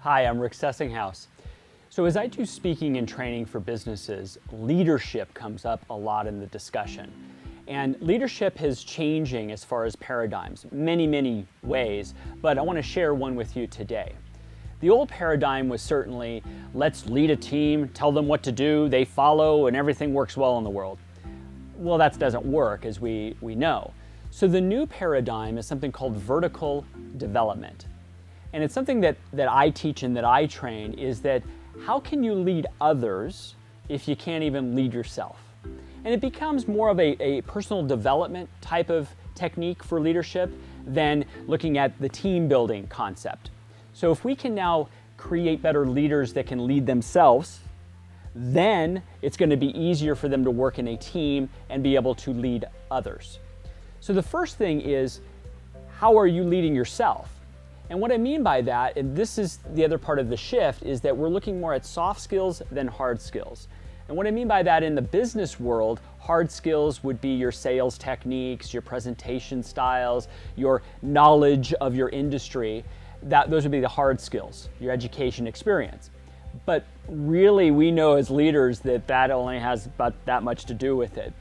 Hi, I'm Rick Sessinghaus. So as I do speaking and training for businesses, leadership comes up a lot in the discussion. And leadership is changing as far as paradigms, many ways, but I want to share one with you today. The old paradigm was certainly, let's lead a team, tell them what to do, they follow, and everything works well in the world. Well, that doesn't work, as we know. So the new paradigm is something called vertical development. And it's something that I teach and that I train, is that how can you lead others if you can't even lead yourself? And it becomes more of a personal development type of technique for leadership than looking at the team building concept. So if we can now create better leaders that can lead themselves, then it's going to be easier for them to work in a team and be able to lead others. So the first thing is, how are you leading yourself? And what I mean by that, and this is the other part of the shift, is that we're looking more at soft skills than hard skills. And what I mean by that in the business world, hard skills would be your sales techniques, your presentation styles, your knowledge of your industry. Those would be the hard skills, your education experience. But really, we know as leaders that only has about that much to do with it.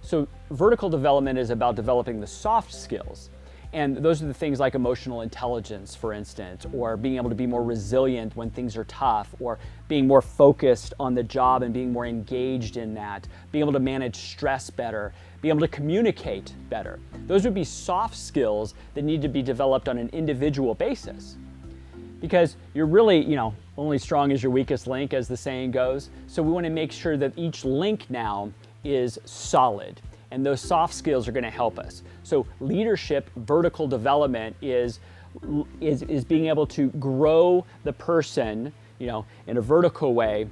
So vertical development is about developing the soft skills. And those are the things like emotional intelligence, for instance, or being able to be more resilient when things are tough, or being more focused on the job and being more engaged in that, being able to manage stress better, being able to communicate better. Those would be soft skills that need to be developed on an individual basis. Because you're really, only strong as your weakest link, as the saying goes. So we want to make sure that each link now is solid. And those soft skills are going to help us. So leadership, vertical development is being able to grow the person, in a vertical way.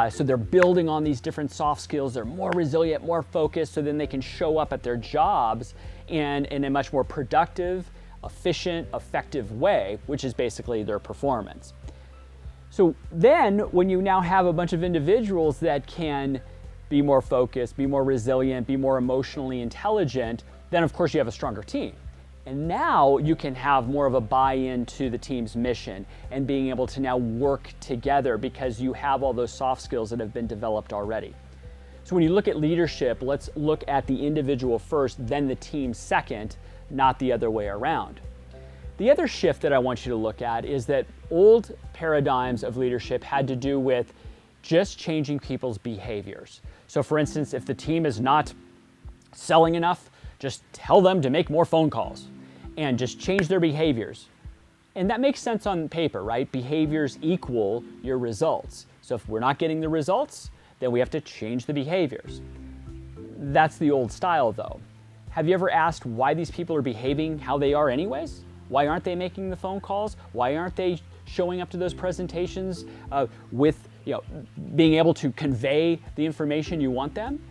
So they're building on these different soft skills. They're more resilient, more focused, so then they can show up at their jobs and in a much more productive, efficient, effective way, which is basically their performance. So then when you now have a bunch of individuals that can be more focused, be more resilient, be more emotionally intelligent, then of course you have a stronger team. And now you can have more of a buy-in to the team's mission and being able to now work together because you have all those soft skills that have been developed already. So when you look at leadership, let's look at the individual first, then the team second, not the other way around. The other shift that I want you to look at is that old paradigms of leadership had to do with just changing people's behaviors. So for instance, if the team is not selling enough, just tell them to make more phone calls and just change their behaviors. And that makes sense on paper, right? Behaviors equal your results. So if we're not getting the results, then we have to change the behaviors. That's the old style though. Have you ever asked why these people are behaving how they are anyways? Why aren't they making the phone calls? Why aren't they showing up to those presentations with being able to convey the information you want them?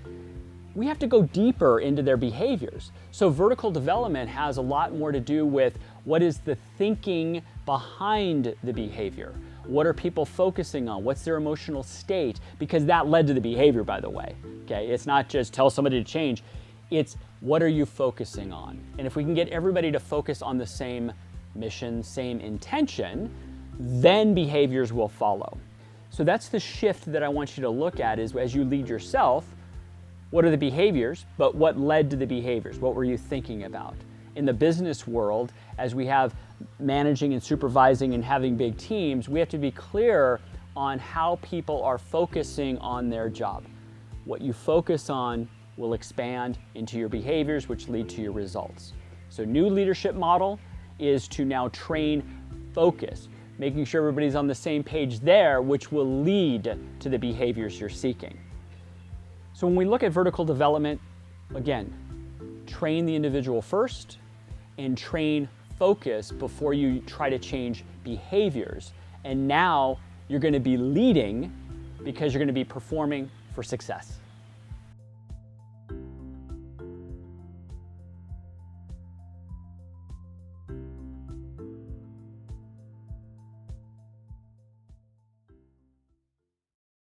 We have to go deeper into their behaviors. So vertical development has a lot more to do with what is the thinking behind the behavior. What are people focusing on? What's their emotional state? Because that led to the behavior, by the way. Okay, it's not just tell somebody to change. It's what are you focusing on? And if we can get everybody to focus on the same mission, same intention, then behaviors will follow. So that's the shift that I want you to look at, is as you lead yourself, what are the behaviors, but what led to the behaviors? What were you thinking about? In the business world, as we have managing and supervising and having big teams, we have to be clear on how people are focusing on their job. What you focus on will expand into your behaviors, which lead to your results. So new leadership model is to now train focus, making sure everybody's on the same page there, which will lead to the behaviors you're seeking. So when we look at vertical development, again, train the individual first and train focus before you try to change behaviors. And now you're going to be leading because you're going to be performing for success.